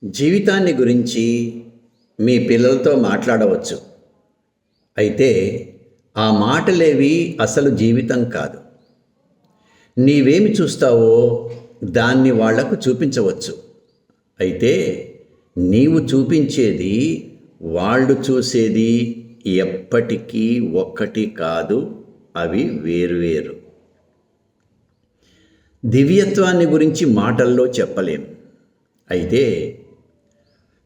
జీవితాన్ని గురించి మీ పిల్లలతో మాట్లాడవచ్చు. అయితే ఆ మాటలేవి అసలు జీవితం కాదు. నీవేమి చూస్తావో దాన్ని వాళ్లకు చూపించవచ్చు. అయితే నీవు చూపించేది వాళ్ళు చూసేది ఎప్పటికీ ఒక్కటి కాదు. అవి వేరువేరు. దివ్యత్వాన్ని గురించి మాటల్లో చెప్పలేం. అయితే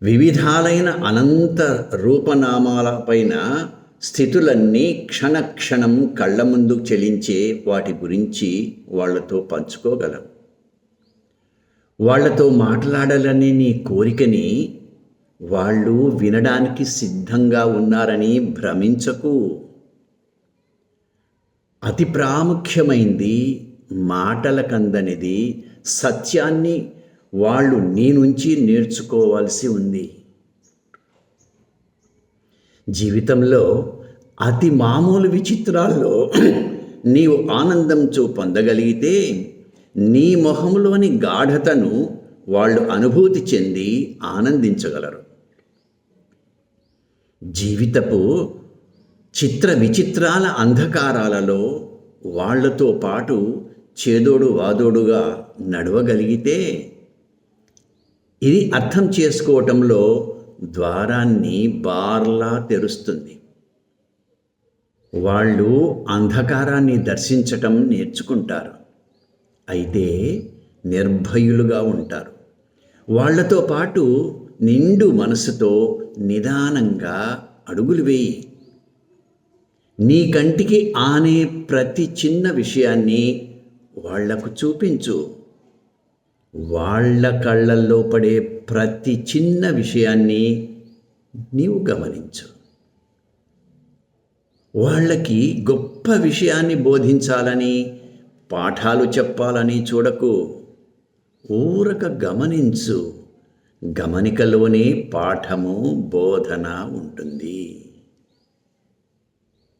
వివిధాలైన అనంత రూపనామాలపైన స్థితులన్నీ క్షణక్షణం కళ్ళ ముందు చెలించే వాటి గురించి వాళ్లతో పంచుకోగలం. వాళ్లతో మాట్లాడాలనే నీ కోరికని వాళ్ళు వినడానికి సిద్ధంగా ఉన్నారని భ్రమించకు. అతి ప్రాముఖ్యమైంది మాటలకందనిది సత్యాన్ని వాళ్ళు నీ నుంచి నేర్చుకోవాల్సి ఉంది. జీవితంలో అతి మామూలు విచిత్రాల్లో నీవు ఆనందంతో పొందగలిగితే నీ మొహంలోని గాఢతను వాళ్ళు అనుభూతి చెంది ఆనందించగలరు. జీవితపు చిత్ర విచిత్రాల అంధకారాలలో వాళ్లతో పాటు చేదోడు వాదోడుగా నడవగలిగితే ఇది అర్థం చేసుకోవటంలో ద్వారాన్ని బార్లా తెరుస్తుంది. వాళ్ళు అంధకారాన్ని దర్శించటం నేర్చుకుంటారు. అయితే నిర్భయులుగా ఉంటారు. వాళ్లతో పాటు నిండు మనసుతో నిదానంగా అడుగులు వేయి. నీ కంటికి ఆనే ప్రతి చిన్న విషయాన్ని వాళ్లకు చూపించు. వాళ్ళ కళ్ళల్లో పడే ప్రతి చిన్న విషయాన్ని నీవు గమనించు. వాళ్ళకి గొప్ప విషయాన్ని బోధించాలని, పాఠాలు చెప్పాలని చూడకు. ఊరక గమనించు. గమనికలోనే పాఠము, బోధన ఉంటుంది.